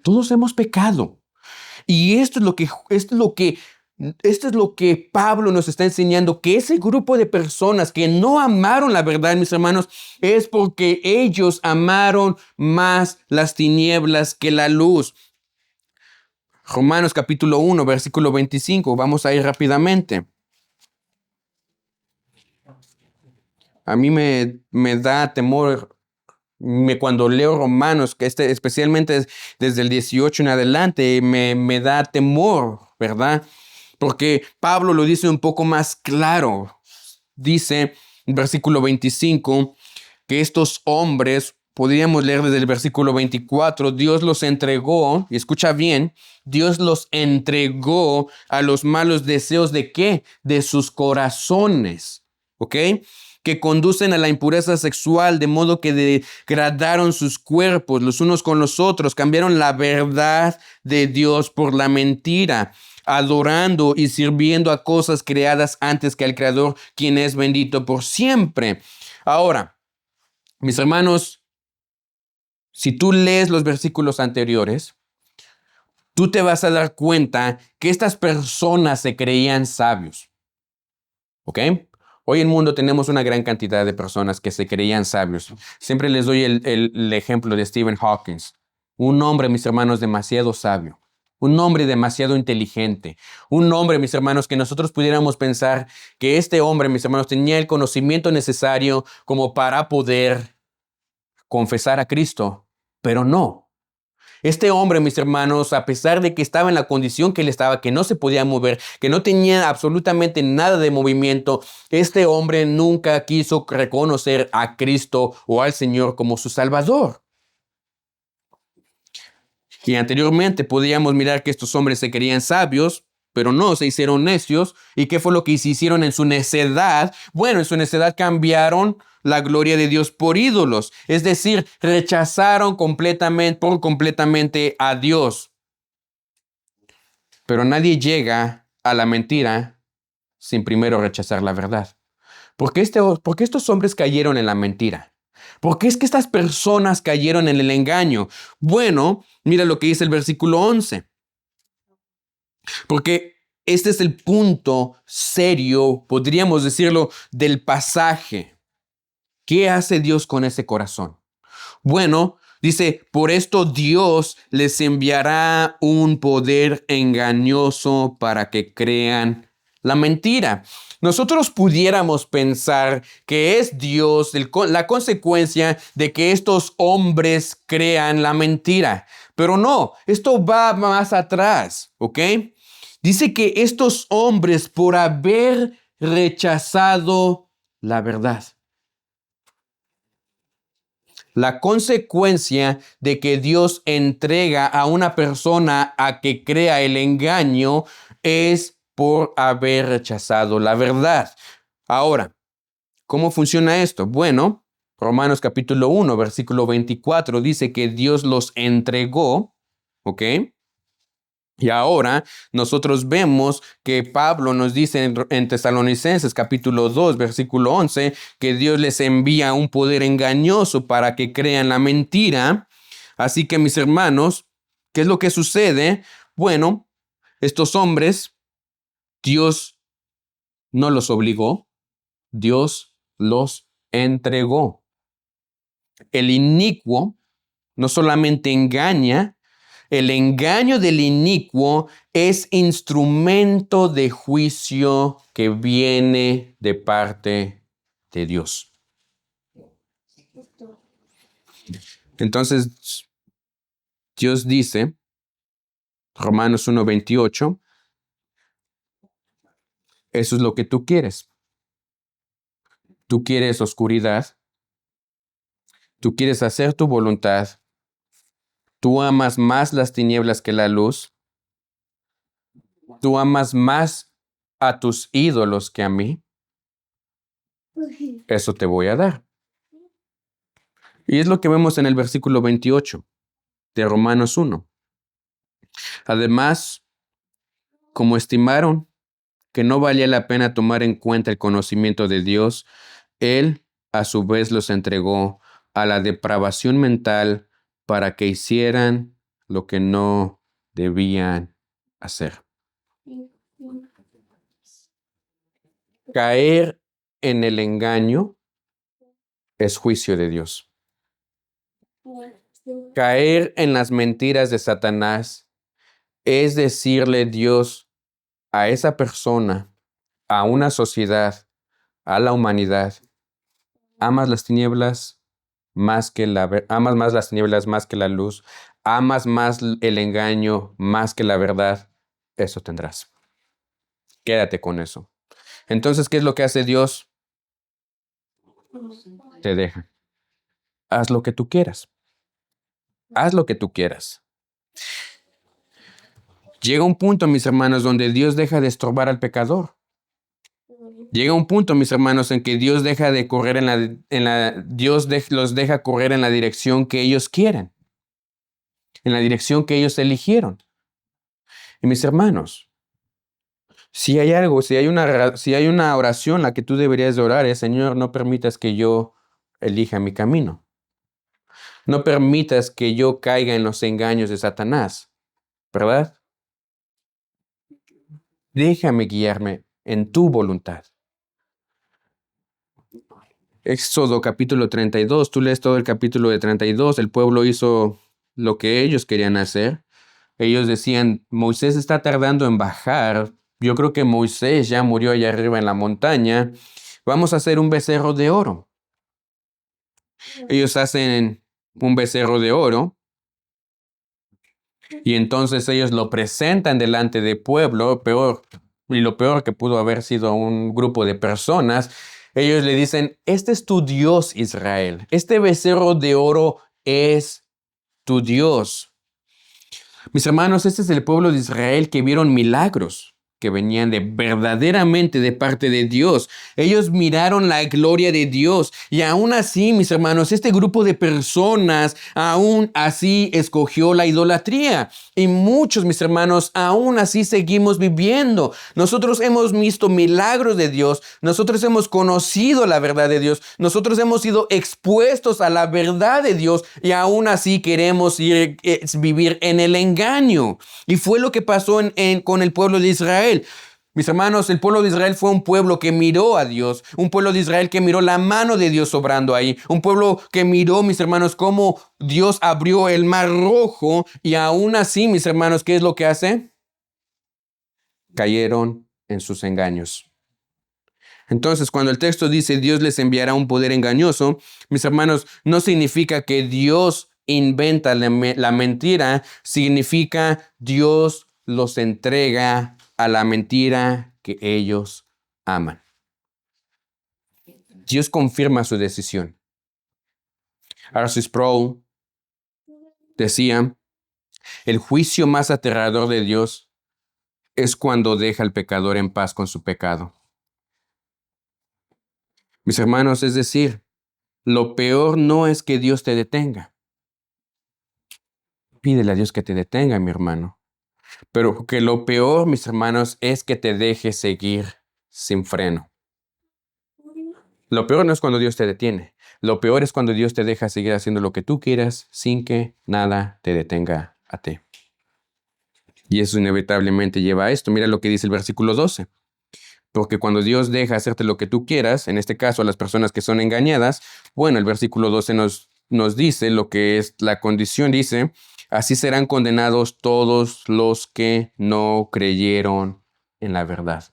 Todos hemos pecado. Y esto es lo que Pablo nos está enseñando, que ese grupo de personas que no amaron la verdad, mis hermanos, es porque ellos amaron más las tinieblas que la luz. Romanos capítulo 1, versículo 25, vamos a ir rápidamente. A mí me da temor cuando leo Romanos, que especialmente desde el 18 en adelante, me da temor, ¿verdad? Porque Pablo lo dice un poco más claro. Dice en versículo 25 que estos hombres, podríamos leer desde el versículo 24, Dios los entregó, y escucha bien, Dios los entregó a los malos deseos ¿de qué? De sus corazones, ¿ok? Que conducen a la impureza sexual, de modo que degradaron sus cuerpos los unos con los otros, cambiaron la verdad de Dios por la mentira, adorando y sirviendo a cosas creadas antes que al Creador, quien es bendito por siempre. Ahora, mis hermanos, si tú lees los versículos anteriores, tú te vas a dar cuenta que estas personas se creían sabios, ¿ok? Hoy en el mundo tenemos una gran cantidad de personas que se creían sabios. Siempre les doy el ejemplo de Stephen Hawking. Un hombre, mis hermanos, demasiado sabio. Un hombre demasiado inteligente. Un hombre, mis hermanos, que nosotros pudiéramos pensar que este hombre, mis hermanos, tenía el conocimiento necesario como para poder confesar a Cristo. Pero no. Este hombre, mis hermanos, a pesar de que estaba en la condición que él estaba, que no se podía mover, que no tenía absolutamente nada de movimiento, este hombre nunca quiso reconocer a Cristo o al Señor como su Salvador. Y anteriormente podíamos mirar que estos hombres se creían sabios, pero no, se hicieron necios. ¿Y qué fue lo que se hicieron en su necedad? Bueno, en su necedad cambiaron la gloria de Dios por ídolos. Es decir, rechazaron completamente a Dios. Pero nadie llega a la mentira sin primero rechazar la verdad. ¿Por qué estos hombres cayeron en la mentira? ¿Por qué es que estas personas cayeron en el engaño? Bueno, mira lo que dice el versículo 11. Porque este es el punto serio, podríamos decirlo, del pasaje. ¿Qué hace Dios con ese corazón? Bueno, dice, por esto Dios les enviará un poder engañoso para que crean la mentira. Nosotros pudiéramos pensar que es Dios la consecuencia de que estos hombres crean la mentira. Pero no, esto va más atrás, ¿ok? Dice que estos hombres, por haber rechazado la verdad, la consecuencia de que Dios entrega a una persona a que crea el engaño es por haber rechazado la verdad. Ahora, ¿Cómo funciona esto? Bueno, Romanos capítulo 1, versículo 24 dice que Dios los entregó, ¿ok? Y ahora nosotros vemos que Pablo nos dice en Tesalonicenses capítulo 2, versículo 11, que Dios les envía un poder engañoso para que crean la mentira. Así que mis hermanos, ¿qué es lo que sucede? Bueno, estos hombres, Dios no los obligó, Dios los entregó. El inicuo no solamente engaña, el engaño del inicuo es instrumento de juicio que viene de parte de Dios. Entonces, Dios dice, Romanos 1:28, eso es lo que tú quieres. Tú quieres oscuridad, tú quieres hacer tu voluntad, tú amas más las tinieblas que la luz, tú amas más a tus ídolos que a mí. Eso te voy a dar. Y es lo que vemos en el versículo 28 de Romanos 1. Además, como estimaron que no valía la pena tomar en cuenta el conocimiento de Dios, Él a su vez los entregó a la depravación mental para que hicieran lo que no debían hacer. Caer en el engaño es juicio de Dios. Caer en las mentiras de Satanás es decirle Dios a esa persona, a una sociedad, a la humanidad, amas las tinieblas amas más las tinieblas más que la luz, amas más el engaño más que la verdad, eso tendrás. Quédate con eso. Entonces, ¿qué es lo que hace Dios? Te deja. Haz lo que tú quieras. Haz lo que tú quieras. Llega un punto, mis hermanos, donde Dios deja de estorbar al pecador. Llega un punto, mis hermanos, en que Dios deja de correr los deja correr en la dirección que ellos quieren, en la dirección que ellos eligieron. Y mis hermanos, si hay algo, si hay una oración la que tú deberías de orar es, Señor, no permitas que yo elija mi camino. No permitas que yo caiga en los engaños de Satanás, ¿verdad? Déjame guiarme en tu voluntad. Éxodo capítulo 32, tú lees todo el capítulo de 32, el pueblo hizo lo que ellos querían hacer. Ellos decían, Moisés está tardando en bajar, yo creo que Moisés ya murió allá arriba en la montaña, vamos a hacer un becerro de oro. Ellos hacen un becerro de oro y entonces ellos lo presentan delante del pueblo, lo peor que pudo haber sido un grupo de personas. Ellos le dicen, este es tu Dios, Israel. Este becerro de oro es tu Dios. Mis hermanos, este es el pueblo de Israel que vieron milagros que venían verdaderamente de parte de Dios. Ellos miraron la gloria de Dios y aún así, mis hermanos, este grupo de personas aún así escogió la idolatría. Y muchos, mis hermanos, aún así seguimos viviendo. Nosotros hemos visto milagros de Dios, nosotros hemos conocido la verdad de Dios, nosotros hemos sido expuestos a la verdad de Dios y aún así queremos vivir en el engaño. Y fue lo que pasó con el pueblo de Israel. Mis hermanos, el pueblo de Israel fue un pueblo que miró a Dios, un pueblo de Israel que miró la mano de Dios obrando ahí, un pueblo que miró, mis hermanos, cómo Dios abrió el mar rojo y aún así, mis hermanos, ¿qué es lo que hace? Cayeron en sus engaños. Entonces, cuando el texto dice Dios les enviará un poder engañoso, mis hermanos, no significa que Dios inventa la mentira, significa Dios los entrega a la mentira que ellos aman. Dios confirma su decisión. R.C. Sproul decía, el juicio más aterrador de Dios es cuando deja al pecador en paz con su pecado. Mis hermanos, es decir, lo peor no es que Dios te detenga. Pídele a Dios que te detenga, mi hermano. Pero que lo peor, mis hermanos, es que te deje seguir sin freno. Lo peor no es cuando Dios te detiene. Lo peor es cuando Dios te deja seguir haciendo lo que tú quieras sin que nada te detenga a ti. Y eso inevitablemente lleva a esto. Mira lo que dice el versículo 12. Porque cuando Dios deja hacerte lo que tú quieras, en este caso a las personas que son engañadas, bueno, el versículo 12 nos dice lo que es la condición. Dice, así serán condenados todos los que no creyeron en la verdad,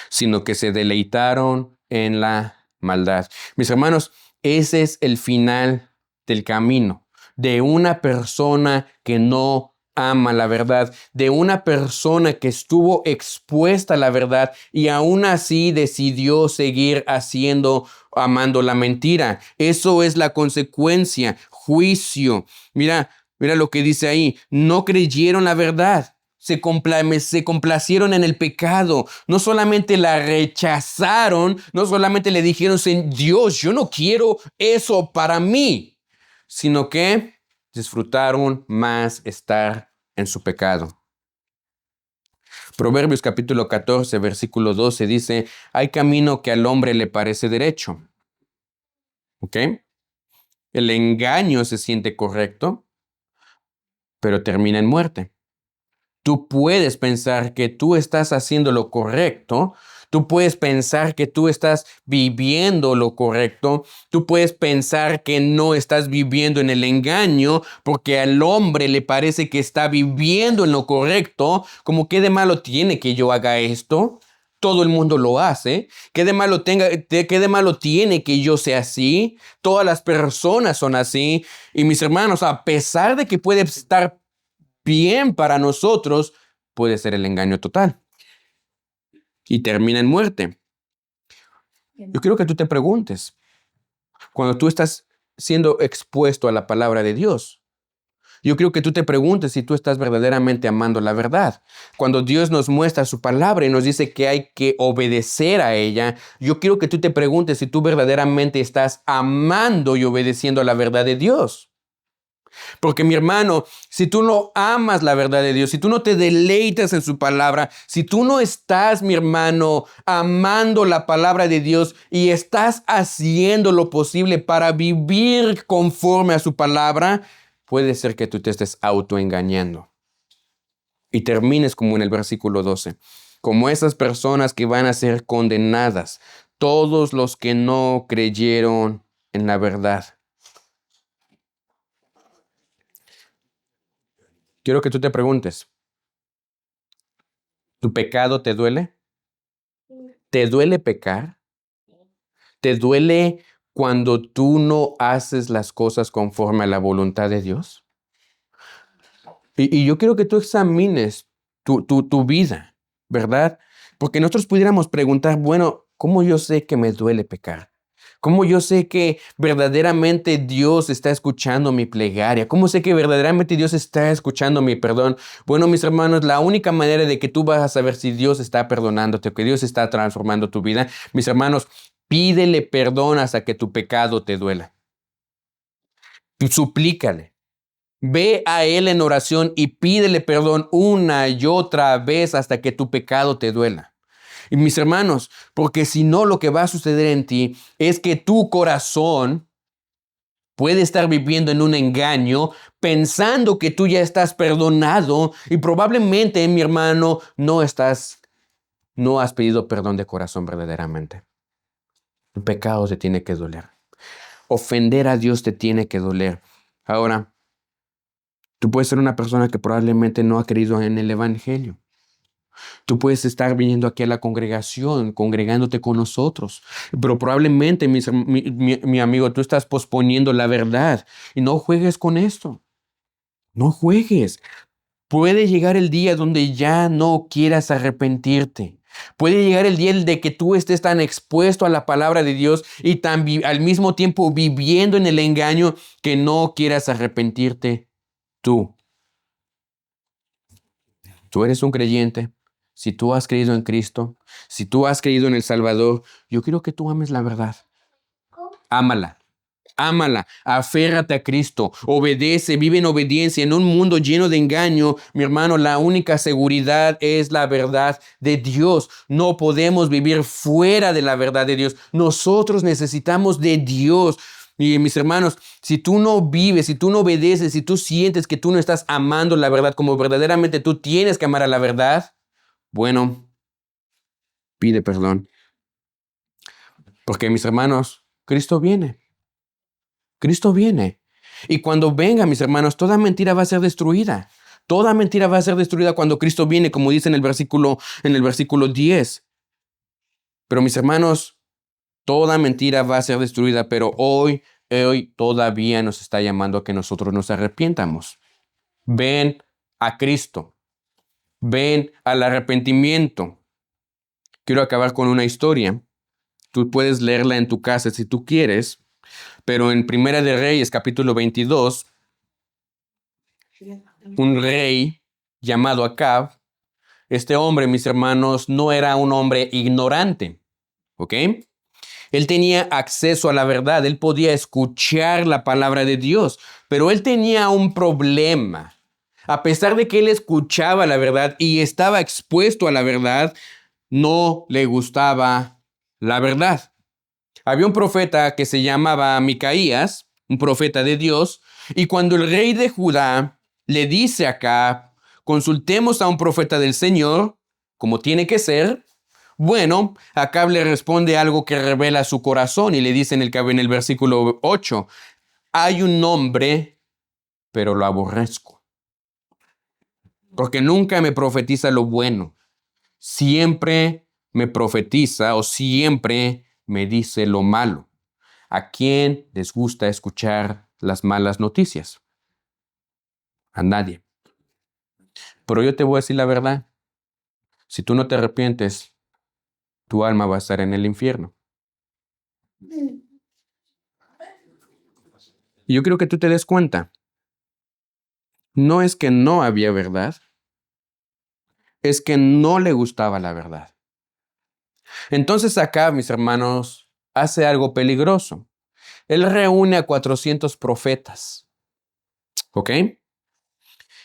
sino que se deleitaron en la maldad. Mis hermanos, ese es el final del camino de una persona que no ama la verdad, de una persona que estuvo expuesta a la verdad y aún así decidió seguir amando la mentira. Eso es la consecuencia, juicio. Mira lo que dice ahí, no creyeron la verdad. Se complacieron en el pecado, no solamente la rechazaron, no solamente le dijeron, Dios, yo no quiero eso para mí, sino que disfrutaron más estar en su pecado. Proverbios capítulo 14, versículo 12 dice, hay camino que al hombre le parece derecho. ¿Ok? El engaño se siente correcto, pero termina en muerte. Tú puedes pensar que tú estás haciendo lo correcto. Tú puedes pensar que tú estás viviendo lo correcto. Tú puedes pensar que no estás viviendo en el engaño porque al hombre le parece que está viviendo en lo correcto. Como, ¿qué de malo tiene que yo haga esto? Todo el mundo lo hace. ¿Qué de malo tiene que yo sea así? Todas las personas son así. Y mis hermanos, a pesar de que puede estar bien para nosotros, puede ser el engaño total y termina en muerte. Yo quiero que tú te preguntes, cuando tú estás siendo expuesto a la palabra de Dios, yo quiero que tú te preguntes si tú estás verdaderamente amando la verdad. Cuando Dios nos muestra su palabra y nos dice que hay que obedecer a ella, yo quiero que tú te preguntes si tú verdaderamente estás amando y obedeciendo a la verdad de Dios. Porque mi hermano, si tú no amas la verdad de Dios, si tú no te deleitas en su palabra, si tú no estás, mi hermano, amando la palabra de Dios y estás haciendo lo posible para vivir conforme a su palabra, puede ser que tú te estés autoengañando. Y termines como en el versículo 12, como esas personas que van a ser condenadas, todos los que no creyeron en la verdad. Quiero que tú te preguntes, ¿tu pecado te duele? ¿Te duele pecar? ¿Te duele cuando tú no haces las cosas conforme a la voluntad de Dios? Y yo quiero que tú examines tu vida, ¿verdad? Porque nosotros pudiéramos preguntar, bueno, ¿cómo yo sé que me duele pecar? ¿Cómo yo sé que verdaderamente Dios está escuchando mi plegaria? ¿Cómo sé que verdaderamente Dios está escuchando mi perdón? Bueno, mis hermanos, la única manera de que tú vas a saber si Dios está perdonándote o que Dios está transformando tu vida, mis hermanos, pídele perdón hasta que tu pecado te duela. Suplícale. Ve a Él en oración y pídele perdón una y otra vez hasta que tu pecado te duela. Y mis hermanos, porque si no, lo que va a suceder en ti es que tu corazón puede estar viviendo en un engaño, pensando que tú ya estás perdonado y probablemente, mi hermano, no has pedido perdón de corazón verdaderamente. Tu pecado te tiene que doler. Ofender a Dios te tiene que doler. Ahora, tú puedes ser una persona que probablemente no ha creído en el Evangelio. Tú puedes estar viniendo aquí a la congregación, congregándote con nosotros, pero probablemente, mi amigo, tú estás posponiendo la verdad y no juegues con esto. No juegues. Puede llegar el día donde ya no quieras arrepentirte. Puede llegar el día de que tú estés tan expuesto a la palabra de Dios y al mismo tiempo viviendo en el engaño que no quieras arrepentirte tú. Tú eres un creyente, si tú has creído en Cristo, si tú has creído en el Salvador, yo quiero que tú ames la verdad. Ámala. Ámala, aférrate a Cristo, obedece, vive en obediencia en un mundo lleno de engaño. Mi hermano, la única seguridad es la verdad de Dios. No podemos vivir fuera de la verdad de Dios. Nosotros necesitamos de Dios. Y mis hermanos, si tú no vives, si tú no obedeces, si tú sientes que tú no estás amando la verdad como verdaderamente tú tienes que amar a la verdad, bueno, pide perdón. Porque mis hermanos, Cristo viene. Cristo viene. Y cuando venga, mis hermanos, toda mentira va a ser destruida. Toda mentira va a ser destruida cuando Cristo viene, como dice en el versículo 10. Pero mis hermanos, toda mentira va a ser destruida, pero hoy todavía nos está llamando a que nosotros nos arrepientamos. Ven a Cristo. Ven al arrepentimiento. Quiero acabar con una historia. Tú puedes leerla en tu casa si tú quieres. Pero en Primera de Reyes, capítulo 22, un rey llamado Acab, este hombre, mis hermanos, no era un hombre ignorante, ¿ok? Él tenía acceso a la verdad, él podía escuchar la palabra de Dios, pero él tenía un problema. A pesar de que él escuchaba la verdad y estaba expuesto a la verdad, no le gustaba la verdad. Había un profeta que se llamaba Micaías, un profeta de Dios, y cuando el rey de Judá le dice acá, consultemos a un profeta del Señor, como tiene que ser, bueno, Acab le responde algo que revela su corazón y le dice en el versículo 8, hay un nombre, pero lo aborrezco, porque nunca me profetiza lo bueno, siempre me profetiza o siempre me dice lo malo. ¿A quién les gusta escuchar las malas noticias? A nadie. Pero yo te voy a decir la verdad. Si tú no te arrepientes, tu alma va a estar en el infierno. Y yo quiero que tú te des cuenta. No es que no había verdad, es que no le gustaba la verdad. Entonces acá, mis hermanos, hace algo peligroso. Él reúne a 400 profetas, ¿ok?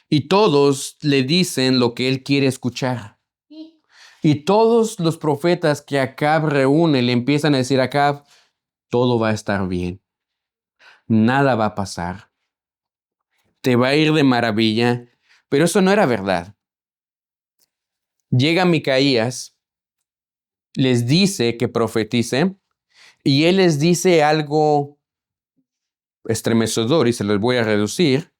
Y todos le dicen lo que él quiere escuchar. Y todos los profetas que Acab reúne le empiezan a decir a Acab, todo va a estar bien, nada va a pasar, te va a ir de maravilla. Pero eso no era verdad. Llega Micaías, les dice que profetice y él les dice algo estremecedor y se los voy a reducir,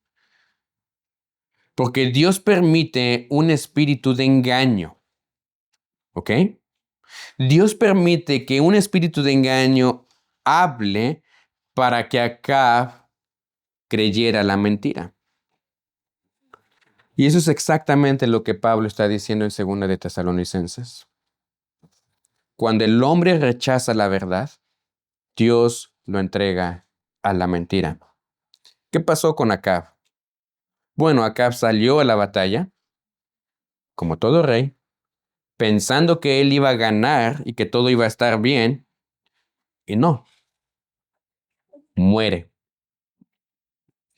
porque Dios permite un espíritu de engaño, ¿ok? Dios permite que un espíritu de engaño hable para que Acab creyera la mentira. Y eso es exactamente lo que Pablo está diciendo en 2 de Tesalonicenses. Cuando el hombre rechaza la verdad, Dios lo entrega a la mentira. ¿Qué pasó con Acab? Bueno, Acab salió a la batalla, como todo rey, pensando que él iba a ganar y que todo iba a estar bien, y no, muere,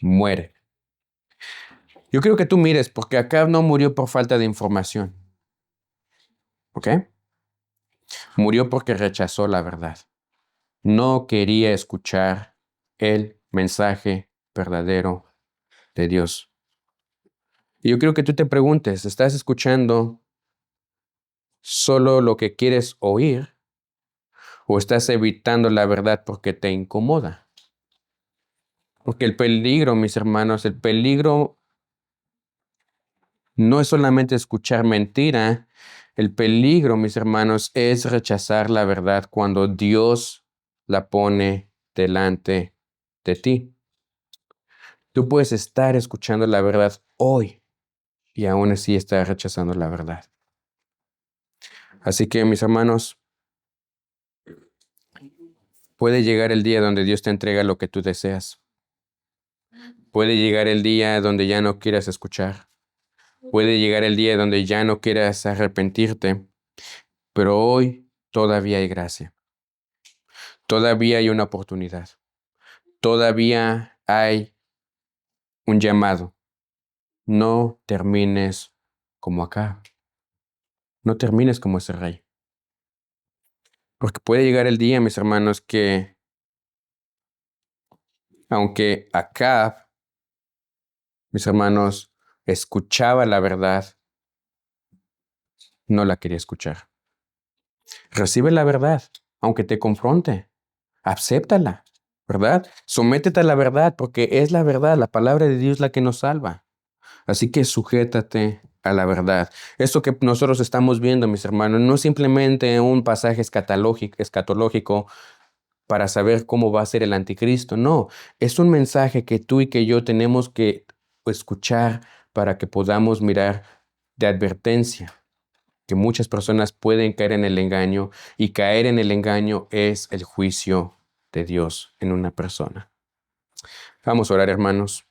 muere. Yo quiero que tú mires, porque Acab no murió por falta de información, ¿ok? Murió porque rechazó la verdad. No quería escuchar el mensaje verdadero de Dios. Y yo quiero que tú te preguntes, ¿estás escuchando solo lo que quieres oír o estás evitando la verdad porque te incomoda? Porque el peligro, mis hermanos, el peligro no es solamente escuchar mentira, el peligro, mis hermanos, es rechazar la verdad cuando Dios la pone delante de ti. Tú puedes estar escuchando la verdad hoy y aún así estar rechazando la verdad. Así que, mis hermanos, puede llegar el día donde Dios te entrega lo que tú deseas. Puede llegar el día donde ya no quieras escuchar. Puede llegar el día donde ya no quieras arrepentirte, pero hoy todavía hay gracia. Todavía hay una oportunidad. Todavía hay un llamado. No termines como acá. No termines como ese rey. Porque puede llegar el día, mis hermanos, que aunque Acab, mis hermanos, escuchaba la verdad, no la quería escuchar. Recibe la verdad, aunque te confronte. Acéptala, ¿verdad? Sométete a la verdad, porque es la verdad, la palabra de Dios la que nos salva. Así que sujétate a la verdad. Esto que nosotros estamos viendo, mis hermanos, no es simplemente un pasaje escatológico para saber cómo va a ser el anticristo. No, es un mensaje que tú y que yo tenemos que escuchar para que podamos mirar de advertencia, que muchas personas pueden caer en el engaño y caer en el engaño es el juicio de Dios en una persona. Vamos a orar, hermanos.